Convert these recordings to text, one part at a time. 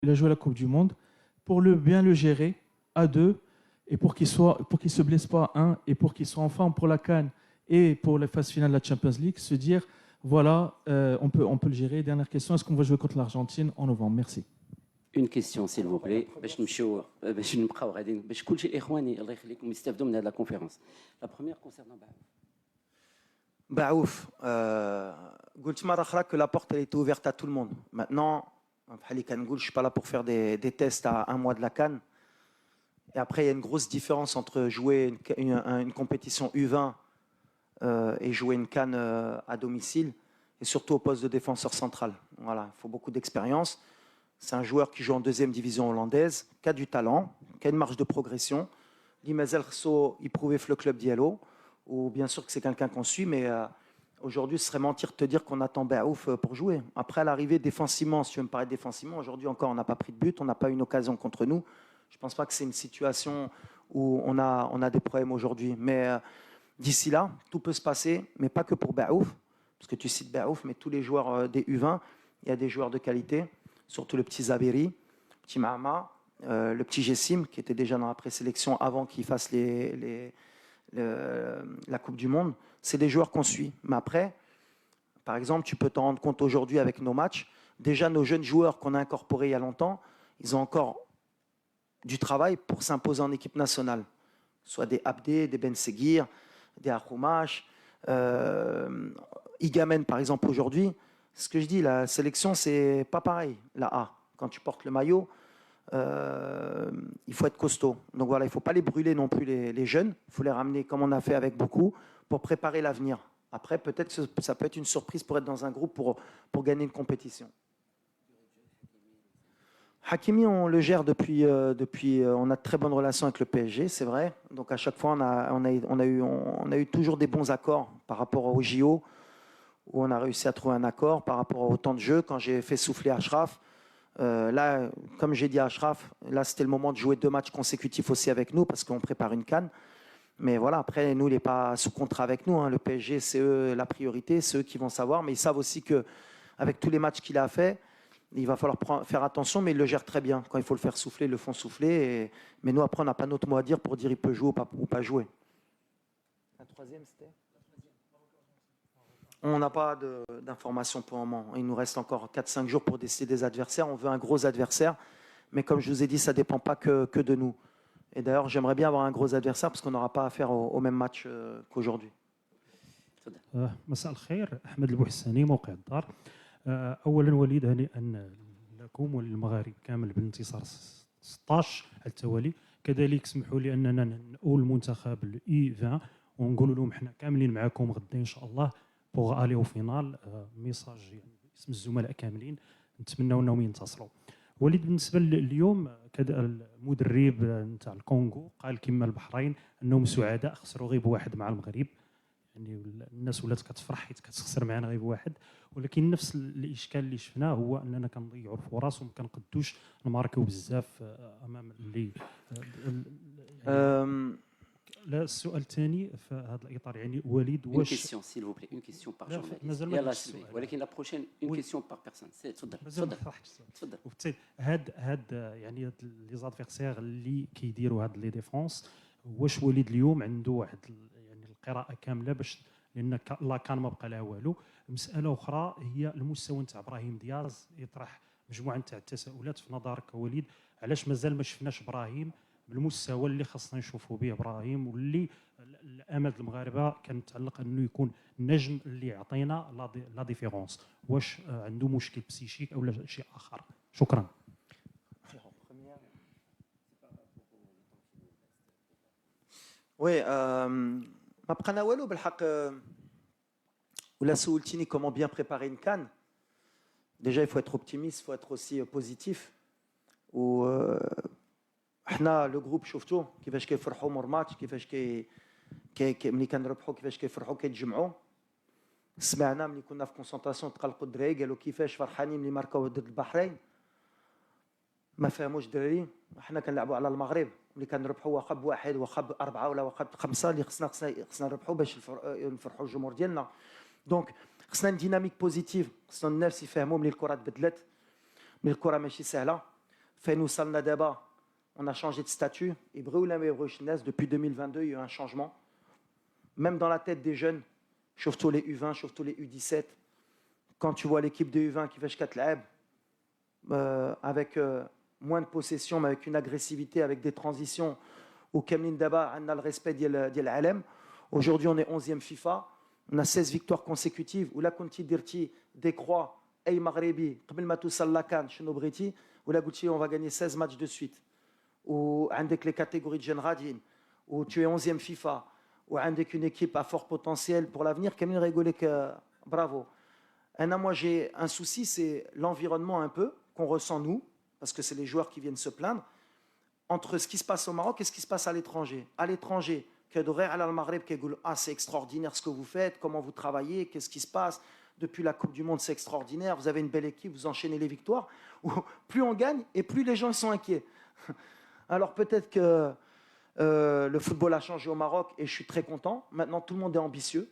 il a joué la Coupe du Monde, pour bien le gérer à deux et pour qu'il se blesse pas un et pour qu'il soit en forme pour la CAN et pour la phase finale de la Champions League, se dire voilà, on peut le gérer. Dernière question, est-ce qu'on va jouer contre l'Argentine en novembre? Merci. Une question s'il vous plaît باش نمشيو باش نبقاو غاديين باش كلشي الاخوان الله يخليكم يستافدوا من هذه لا كونفيرونس. La première concernant Baouf, قلت مرة أخرى que la porte elle était ouverte à tout le monde. Maintenant, je ne suis pas là pour faire des tests à un mois de la CAN. Et après, il y a une grosse différence entre jouer une compétition U20 et jouer une CAN à domicile, et surtout au poste de défenseur central. Voilà, il faut beaucoup d'expérience. C'est un joueur qui joue en deuxième division hollandaise, qui a du talent, qui a une marge de progression. Limazel Khso, il prouvait le club d'Yalo, ou bien sûr que c'est quelqu'un qu'on suit, mais aujourd'hui, ce serait mentir de te dire qu'on attend Baouf pour jouer. Après, à l'arrivée, défensivement, si tu veux me parler défensivement, aujourd'hui encore, on n'a pas pris de but, on n'a pas eu une occasion contre nous. Je ne pense pas que c'est une situation où on a des problèmes aujourd'hui. Mais d'ici là, tout peut se passer, mais pas que pour Baouf, parce que tu cites Baouf, mais tous les joueurs des U20, il y a des joueurs de qualité, surtout le petit Zaberi, le petit Mahama, le petit Jessim, qui était déjà dans la présélection avant qu'il fasse la Coupe du Monde. C'est des joueurs qu'on suit. Mais après, par exemple, tu peux t'en rendre compte aujourd'hui avec nos matchs. Déjà, nos jeunes joueurs qu'on a incorporés il y a longtemps, ils ont encore du travail pour s'imposer en équipe nationale. Soit des Abdé, des Ben Seguir, des Akhoumash. Igamen, par exemple, aujourd'hui, ce que je dis, la sélection, c'est pas pareil. La A, quand tu portes le maillot, il faut être costaud. Donc voilà, il ne faut pas les brûler non plus, les jeunes. Il faut les ramener, comme on a fait avec beaucoup, pour préparer l'avenir. Après, peut-être que ça peut être une surprise pour être dans un groupe pour gagner une compétition. Hakimi, on le gère depuis on a de très bonnes relations avec le PSG, c'est vrai. Donc à chaque fois, on a eu toujours des bons accords par rapport au JO, où on a réussi à trouver un accord par rapport au temps de jeu. Quand j'ai fait souffler Achraf, là, comme j'ai dit à Achraf, là c'était le moment de jouer 2 matchs consécutifs aussi avec nous parce qu'on prépare une CAN. Mais voilà, après, nous, il n'est pas sous contrat avec nous. Hein. Le PSG, c'est eux la priorité, c'est eux qui vont savoir. Mais ils savent aussi qu'avec tous les matchs qu'il a fait, il va falloir faire attention, mais ils le gèrent très bien. Quand il faut le faire souffler, ils le font souffler. Mais nous, après, on n'a pas notre mot à dire pour dire il peut jouer ou pas jouer. La troisième, c'était ? On n'a pas d'informations pour le moment. Il nous reste encore 4-5 jours pour décider des adversaires. On veut un gros adversaire. Mais comme je vous ai dit, ça ne dépend pas que de nous. Et d'ailleurs, j'aimerais bien avoir un gros adversaire parce qu'on n'aura pas affaire au même match qu'aujourd'hui. مساء الخير احمد البوحساني موقع الدار. اولا وليد هنيئا لكم وللمغاربه كامل بالانتصار 16 على التوالي. كذلك اسمحوا لي اننا نقول المنتخب الاي 20 ونقول لهم احنا كاملين معكم غدا ان شاء الله بوغ الي او فينال. ميساج يعني باسم الزملاء كاملين نتمنوا انهم ينتصروا. وليد بالنسبه اليوم المدرب نتاع الكونغو قال كما البحرين انهم سعداء خسروا غير بواحد مع المغرب. يعني الناس ولات كتفرح حيت كتخسر معنا غير بواحد، ولكن نفس الاشكال اللي شفناه هو اننا كنضيعوا الفرص وما كنقدوش نماركيو بزاف امام اللي لا. السؤال الثاني في هذا الاطار يعني وليد واش كيسيون سيل فو بلي اون كيسيون بار جورناليست يلاه سيدي، ولكن لا بروشين اون كيسيون بار بيرسون. تفضل. وبالتالي هاد يعني هاد لي زادفيرسير اللي كيديروا هاد لي ديفونس، واش وليد اليوم عنده واحد يعني القراءه كامله باش لان لا كان ما بقى لها والو. مساله اخرى هي المستوى نتاع ابراهيم دياز، يطرح مجموعه نتاع التساؤلات في نظرك وليد، علاش مازال ما شفناش ابراهيم بالمستوى اللي خاصنا نشوفوا به ابراهيم، واللي الامل المغاربه كان متعلق انه يكون النجم اللي يعطينا لا ديفيرونس. واش عنده مشكل بسيشيك او لا شيء اخر؟ شكرا. وي ما بقى لنا والو بالحق. ولا سولتيني comment bien préparer une CAN. Déjà il faut être optimiste, il faut être aussi positif. و احنا لو جروب شفتوه كيفاش كيفرحوا مور ماتش، كيفاش ملي كنربحوا كيفاش كيفرحوا كيتجمعوا. سمعنا ملي كنا في كونسنطراسيون تقلقوا الدراري قالوا كيفاش فرحانين ملي ماركاو ضد البحرين. ما فهموش الدراري احنا كنلعبوا على المغرب ملي كنربحوا واخا بواحد واخا باربعه ولا واخا بخمسه اللي خصنا نربحوا باش نفرحوا الجمهور ديالنا. دونك خصنا ديناميك بوزيتيف، خصنا الناس يفهموا ملي الكره تبدلت، ملي الكره ماشي سهله. Fainou Salna Daba, on a changé de statut. Et depuis 2022, il y a eu un changement. Même dans la tête des jeunes, surtout les U20, surtout les U17, quand tu vois l'équipe des U20 qui fait 4 lab, avec moins de possession, mais avec une agressivité, avec des transitions, au Kamlin Daba, on a le respect de l'Alem. Aujourd'hui, on est 11e FIFA. On a 16 victoires consécutives. Ou la Conti Dirti, Décroix, Ey Maghrebi, Qbel Matoussal Lakan, Chenobriti. Ou la Gouti, on va gagner 16 matchs de suite. Ou avec les catégories de jeunes radines. Ou tu es 11e FIFA. Ou avec une équipe à fort potentiel pour l'avenir. Kamlin Rigolek, bravo. Moi, j'ai un souci, c'est l'environnement un peu qu'on ressent nous, parce que c'est les joueurs qui viennent se plaindre, entre ce qui se passe au Maroc et ce qui se passe à l'étranger. À l'étranger, c'est extraordinaire ce que vous faites, comment vous travaillez, qu'est-ce qui se passe. Depuis la Coupe du Monde, c'est extraordinaire, vous avez une belle équipe, vous enchaînez les victoires. Plus on gagne et plus les gens sont inquiets. Alors peut-être que le football a changé au Maroc et je suis très content. Maintenant, tout le monde est ambitieux.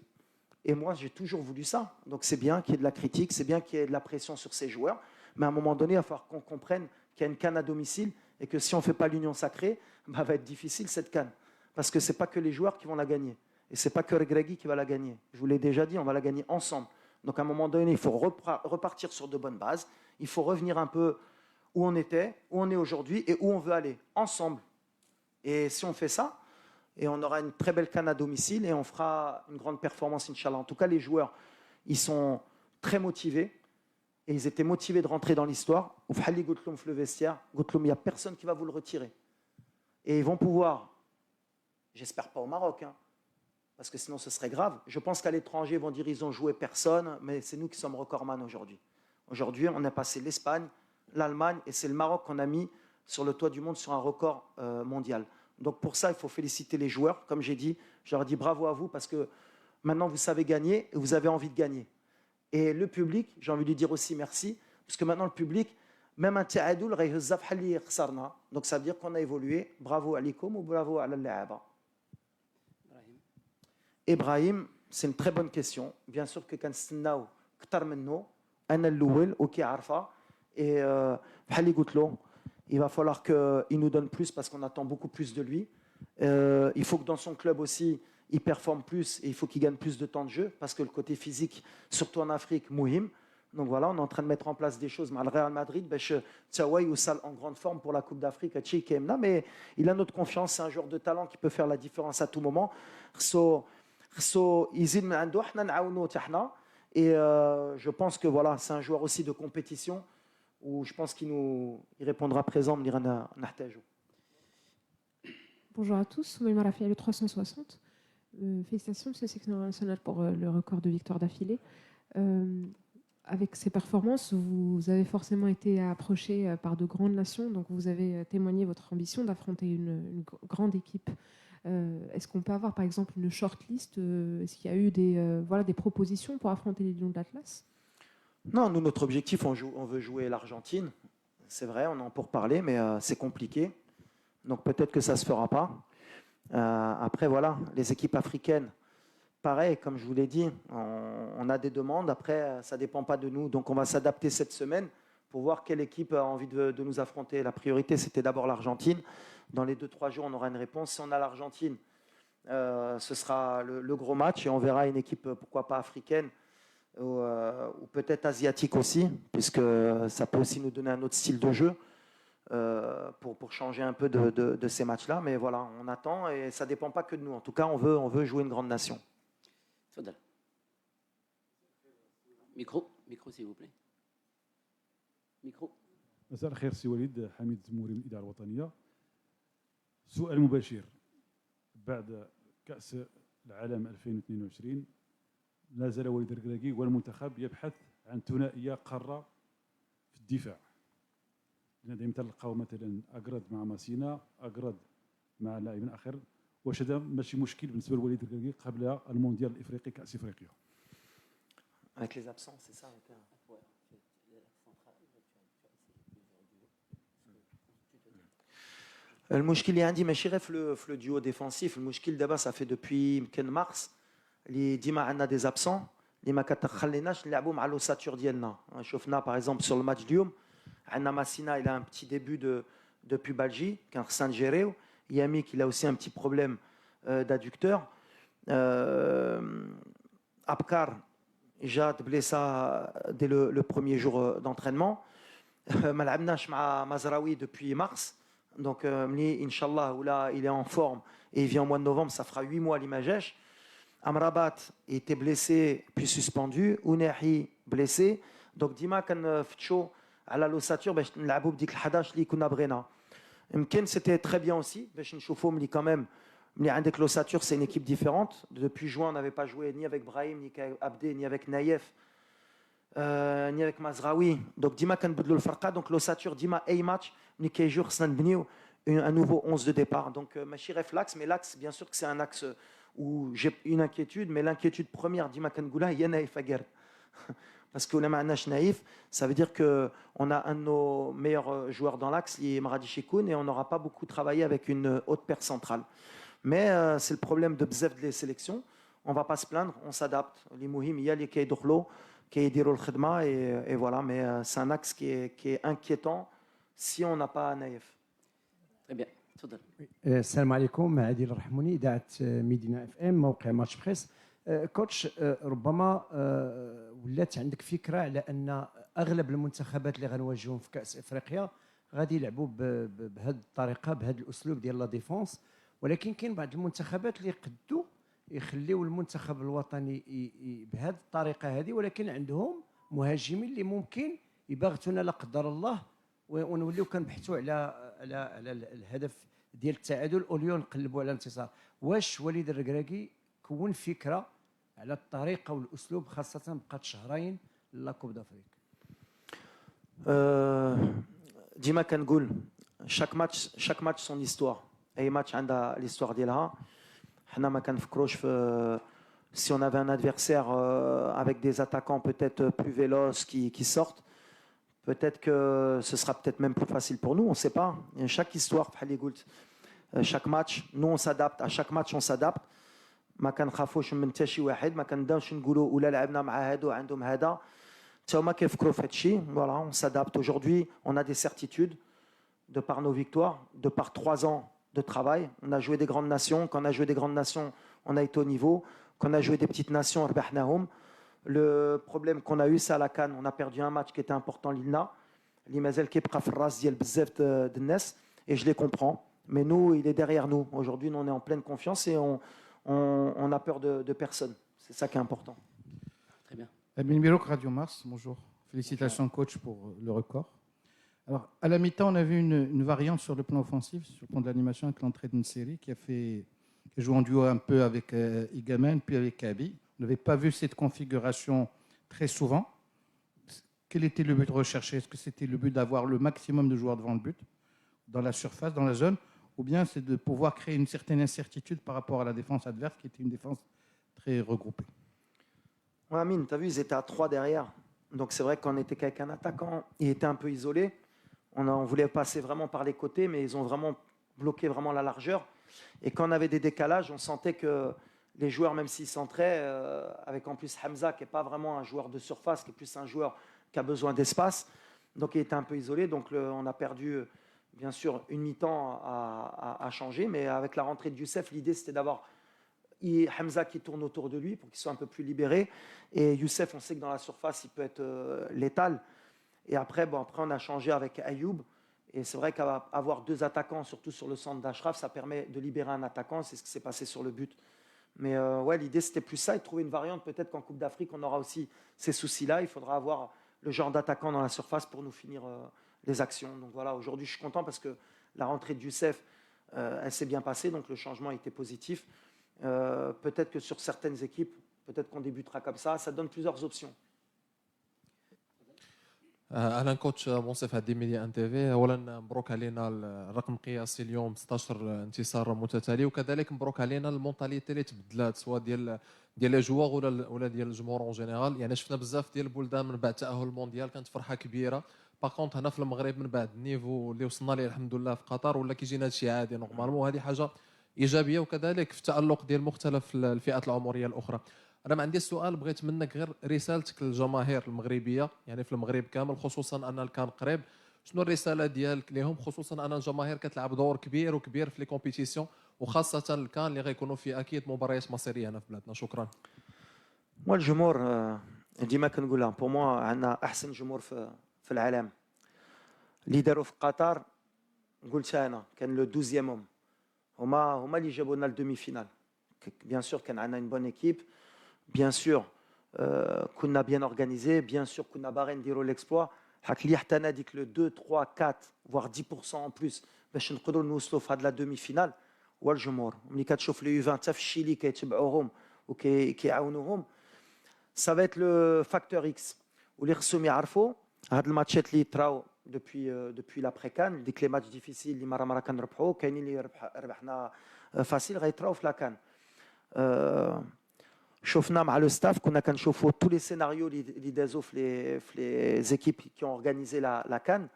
Et moi, j'ai toujours voulu ça. Donc c'est bien qu'il y ait de la critique, c'est bien qu'il y ait de la pression sur ces joueurs. Mais à un moment donné, il va falloir qu'on comprenne qu'il y a une CAN à domicile et que si on ne fait pas l'union sacrée, va être difficile cette CAN. Parce que ce n'est pas que les joueurs qui vont la gagner. Et ce n'est pas que Regragui qui va la gagner. Je vous l'ai déjà dit, on va la gagner ensemble. Donc à un moment donné, il faut repartir sur de bonnes bases. Il faut revenir un peu où on était, où on est aujourd'hui et où on veut aller, ensemble. Et si on fait ça, et on aura une très belle CAN à domicile et on fera une grande performance, Inch'Allah. En tout cas, les joueurs, ils sont très motivés. Et ils étaient motivés de rentrer dans l'histoire. Le vestiaire, il n'y a personne qui va vous le retirer. Et ils vont pouvoir, j'espère pas au Maroc, parce que sinon ce serait grave. Je pense qu'à l'étranger, ils vont dire ils ont joué personne, mais c'est nous qui sommes recordman aujourd'hui. Aujourd'hui, on a passé l'Espagne, l'Allemagne, et c'est le Maroc qu'on a mis sur le toit du monde sur un record mondial. Donc pour ça, il faut féliciter les joueurs. Comme j'ai dit, je leur dis bravo à vous, parce que maintenant vous savez gagner et vous avez envie de gagner. Et le public, j'ai envie de lui dire aussi merci, parce que maintenant le public, même un ta'adoul, donc ça veut dire qu'on a évolué. Bravo alikum ou bravo à l'Aaba. Ibrahim, c'est une très bonne question. Bien sûr que quand Snao, Ktar Menno, Anna Louel, OK Arfa, et il va falloir qu'il nous donne plus parce qu'on attend beaucoup plus de lui. Il faut que dans son club aussi, il performe plus et il faut qu'il gagne plus de temps de jeu parce que le côté physique, surtout en Afrique, mouhim. Donc voilà, on est en train de mettre en place des choses. Mais le Real Madrid, Tchaouaï ou Sal en grande forme pour la Coupe d'Afrique, mais il a notre confiance. C'est un joueur de talent qui peut faire la différence à tout moment. Et je pense que voilà, c'est un joueur aussi de compétition où je pense qu'il répondra présent. Bonjour à tous, Soumaïma Rafi, le 360. Félicitations, monsieur le secrétaire national, pour le record de victoires d'affilée. Avec ces performances, vous avez forcément été approché par de grandes nations, donc vous avez témoigné votre ambition d'affronter une grande équipe. Est-ce qu'on peut avoir par exemple une shortlist? Est-ce qu'il y a eu des propositions pour affronter les Lions de l'Atlas? Non, nous, notre objectif, on veut jouer l'Argentine. C'est vrai, on en a pour parler, mais c'est compliqué. Donc peut-être que ça ne se fera pas. Après, voilà, les équipes africaines, pareil, comme je vous l'ai dit, on a des demandes. Après, ça ne dépend pas de nous. Donc on va s'adapter cette semaine pour voir quelle équipe a envie de nous affronter. La priorité, c'était d'abord l'Argentine. Dans les 2-3 jours, on aura une réponse. Si on a l'Argentine, ce sera le gros match et on verra une équipe, pourquoi pas africaine ou peut-être asiatique aussi, puisque ça peut aussi nous donner un autre style de jeu pour changer un peu de ces matchs-là. Mais voilà, on attend et ça ne dépend pas que de nous. En tout cas, on veut jouer une grande nation. Micro, s'il vous plaît. Micro. مساء الخير سي وليد حميد الزموري من الإذاعة الوطنية. سؤال مباشر بعد كأس العالم 2022 لا زال وليد الركراكي والمنتخب يبحث عن ثنائية قارة في الدفاع. لديهم تلقاو مثلا أقرد مع ماسينا، أقرد مع لاعب آخر، واش هذا ماشي مشكل بالنسبة لوليد الركراكي قبل المونديال الإفريقي كأس إفريقيا؟ Avec les absents, c'est ça. المشكل اللي عندي ماشي غير في le duo défensif. المشكل دابا ça fait depuis يمكن مارس اللي ديما عندنا des absents اللي ما كتخليناش نلعبوا مع l'ossature ديالنا. شفنا par exemple sur le match اليوم Anna Massina, il a un petit début de pubalgie, qu'un Saint-Géré. Yamik, il a aussi un petit problème d'adducteur. Abkar, Jad blessé dès le premier jour d'entraînement. Malabnash ma Mazraoui depuis mars. Donc, Inch'Allah, il est en forme et il vient au mois de novembre, ça fera 8 mois à l'Imagesh. Amrabat était blessé puis suspendu. Ounahi blessé. Donc, Dima kan فتشو على l'ossature باش نلعبوا بديك ال11 اللي كنا بغينا. يمكن c'était très bien aussi باش نشوفوا ملي quand même ملي عندك l'ossature c'est une équipe différente. Depuis juin, on n'avait pas joué ni avec Brahim, ni avec Abdé, ni avec Naïef, ni avec Mazraoui. Donc, Dima كنبدلوا الفرقه. Donc, l'ossature Dima أي match ملي كيجيو خصنا نبنيو un nouveau 11 de départ. Donc, ماشي غير l'axe, mais l'axe, bien sûr que c'est un axe où j'ai une inquiétude, mais l'inquiétude première d'Ima Kangoula, il y a Naïf Aguerd. Parce que Naïf Naïf, ça veut dire qu'on a un de nos meilleurs joueurs dans l'axe, qui est Maradi Chikoun, et on n'aura pas beaucoup travaillé avec une haute paire centrale. Mais c'est le problème de bzef des sélections. On ne va pas se plaindre, on s'adapte. Les Mouhim, il y a les Keidokhlo, Keidirol Khedma, et voilà. Mais c'est un axe qui est inquiétant si on n'a pas Naïf. Très bien. تفضل. السلام عليكم. عادل الرحموني، اذاعه ميدينا اف ام، موقع ماتش بريس. كوتش، ربما ولات عندك فكره على ان اغلب المنتخبات اللي غنواجههم في كاس افريقيا غادي يلعبوا بهذه الطريقه، بهذا الاسلوب ديال لا ديفونس، ولكن كاين بعض المنتخبات اللي قدوا يخليوا المنتخب الوطني بهذه الطريقه هذه، ولكن عندهم مهاجمين اللي ممكن يباغتونا لا قدر الله ونوليو كنبحثوا على الهدف ديال التعادل اوليو نقلبوا على الانتصار. واش وليد الركراكي كون فكره على الطريقه والاسلوب، خاصه بقات شهرين لا كوب دافريك؟ ديما كنقول chaque match son histoire. اي ماتش عندها l'histoire ديالها. حنا ما كنفكروش في si on avait un adversaire avec des attaquants peut-être plus véloces qui sortent, peut-être que ce sera peut-être même plus facile pour nous, on ne sait pas. Chaque histoire, chaque match, nous on s'adapte, à chaque match on s'adapte. ما كنخافوش من حتى شي واحد، ما كنبداوش نقولوا ولا لعبنا مع هادو عندهم هذا، حتى هما كيفكروا في هادشي. Voilà, on s'adapte. Aujourd'hui, on a des certitudes de par nos victoires, de par 3 ans de travail. On a joué des grandes nations. Quand on a joué des grandes nations, on a été au niveau. Quand on a joué des petites nations, ربحناهم. Le problème qu'on a eu, c'est à la CAN. On a perdu un match qui était important, l'ILNA. L'Imazel qui est prêt à faire bzef de Nes. Et je les comprends. Mais nous, il est derrière nous. Aujourd'hui, nous, on est en pleine confiance et on a peur de personne. C'est ça qui est important. Très bien. Amin Mirouk, Radio Mars, bonjour. Félicitations coach pour le record. Alors, à la mi-temps, on a vu une variante sur le plan offensif, sur le plan de l'animation, avec l'entrée d'une série qui a joué en duo un peu avec Igamen, puis avec Kaby. On n'avait pas vu cette configuration très souvent. Quel était le but recherché? Est-ce que c'était le but d'avoir le maximum de joueurs devant le but, dans la surface, dans la zone, ou bien c'est de pouvoir créer une certaine incertitude par rapport à la défense adverse, qui était une défense très regroupée? Ouais, Amine, tu as vu, ils étaient à 3 derrière. Donc c'est vrai qu'on était qu'avec un attaquant, il était un peu isolé. On voulait passer vraiment par les côtés, mais ils ont vraiment bloqué vraiment la largeur. Et quand on avait des décalages, on sentait que les joueurs, même s'ils centraient, avec en plus Hamza, qui n'est pas vraiment un joueur de surface, qui est plus un joueur qui a besoin d'espace, donc il était un peu isolé. Donc on a perdu, bien sûr, une mi-temps à changer, mais avec la rentrée de Youssef, l'idée c'était d'avoir Hamza qui tourne autour de lui pour qu'il soit un peu plus libéré. Et Youssef, on sait que dans la surface, il peut être létal. Et après, après, on a changé avec Ayoub. Et c'est vrai qu'avoir 2 attaquants, surtout sur le centre d'Ashraf, ça permet de libérer un attaquant. C'est ce qui s'est passé sur le but. Mais ouais, l'idée, c'était plus ça, et de trouver une variante. Peut-être qu'en Coupe d'Afrique, on aura aussi ces soucis-là. Il faudra avoir le genre d'attaquant dans la surface pour nous finir les actions. Donc voilà, aujourd'hui, je suis content parce que la rentrée de Youssef, elle s'est bien passée. Donc le changement a été positif. Peut-être que sur certaines équipes, peut-être qu'on débutera comme ça. Ça donne plusieurs options. اهلا كوتش منصف هادي ميديا ان تي في. اولا مبروك علينا الرقم القياسي اليوم 16 انتصار متتالي، وكذلك مبروك علينا المونتاليتي اللي تبدلات سواء ديال لي جوار ولا ديال الجمهور اون جينيرال. يعني شفنا بزاف ديال البلدان من بعد تاهل المونديال كانت فرحه كبيره. باغ كونت هنا في المغرب من بعد النيفو اللي وصلنا ليه الحمد لله في قطر ولا كيجينا هادشي عادي نورمالمون، وهذه حاجه ايجابيه، وكذلك في التالق ديال مختلف الفئات العمريه الاخرى. انا ما عندي سؤال، بغيت منك غير رسالتك للجماهير المغربيه، يعني في المغرب كامل، خصوصا ان كان قريب. شنو الرساله ديالك لهم، خصوصا ان الجماهير كتلعب دور كبير وكبير في لي كومبيتيسيون، وخاصه الكان اللي غيكونوا فيه اكيد مباريات مصيريه هنا في بلادنا. شكرا. موا الجمهور ديما كنقولها بور موا عندنا احسن جمهور في العالم. اللي داروا في قطر قلتها انا كان لو 12 هما اللي جابوا لنا الدومي فينال. بيان سور كان عندنا اون بون ايكيب، بيان سور كنا بيان اورغانيزي، بيان سور كنا باغيين نديروا ليكسبلوا. حك اللي حتى ديك لو 2 3 4 voire 10% en plus باش نقدروا نوصلوا في هاد لا دومي فينال هو الجمهور. ملي كتشوف لي يو 20 حتى في الشيلي كيتبعوهم وكيعاونوهم، ça va être le facteur X. واللي خصهم يعرفوا هاد الماتشات اللي طراو depuis l'après CAN، ديك لي ماتش ديفيسيل اللي مره كنربحوا، كاينين اللي ربحنا فاسيل غيطراو في لاكان. شفنا مع لو ستاف كنا كنشوفوا tous les scénarios اللي دازوا في les équipes qui ont organisé la CAN.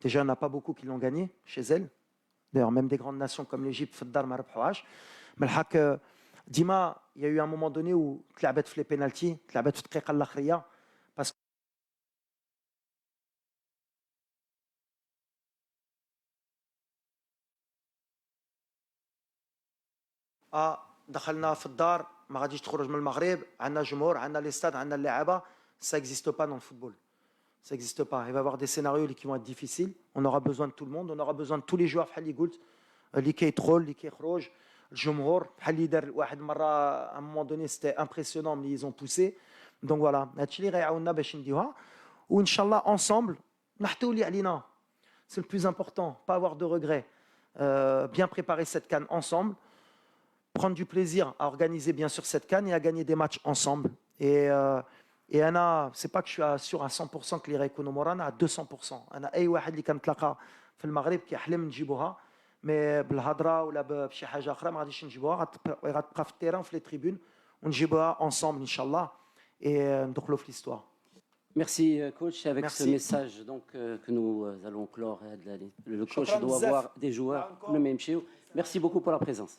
Déjà, il n'y en a pas beaucoup qui l'ont gagné chez elles. D'ailleurs, même des grandes nations comme l'Égypte, في الدار ما ربحوهاش. Mais الحق ديما il y a eu un moment donné où تلعبت في les pénalty، تلعبت في الدقيقة الأخرية. دخلنا في الدار ما غاديش تخرج من المغرب، عندنا جمهور، عندنا لي ستاد، عندنا اللعابه. Ça n'existe pas dans le football. Ça n'existe pas. Il va y avoir des scénarios qui vont être difficiles. On aura besoin de tout le monde. On aura besoin de tous les joueurs. بحال اللي قلت اللي كيدخل اللي كيخرج، الجمهور بحال اللي دار واحد المره à un moment donné c'était impressionnant mais ils ont poussé. Donc voilà، هادشي اللي غيعاوننا باش نديوها، وان شاء الله ensemble نحطيو اللي علينا. C'est le plus important, pas avoir de regrets. Bien préparer cette CAN ensemble. Prendre du plaisir à organiser bien sûr cette CAN et à gagner des matchs ensemble. Et أنا c'est pas que je suis sûr à 100% que اللي غيكونوا مورانا à 200%. أنا أي واحد اللي كنتلاقى في المغرب كيحلم نجيبوها، مي بالهضره ولا بشي حاجه اخرى ما غاديش نجيبوها، غتبقى في التيران في لي تريبون ونجيبوها ensemble ان شاء الله et ندخلوا في l'histoire. Merci coach. Avec Merci. ce message donc que nous allons clore, le coach Shukran doit bzaf. avoir des joueurs le même chez. Merci beaucoup pour la présence.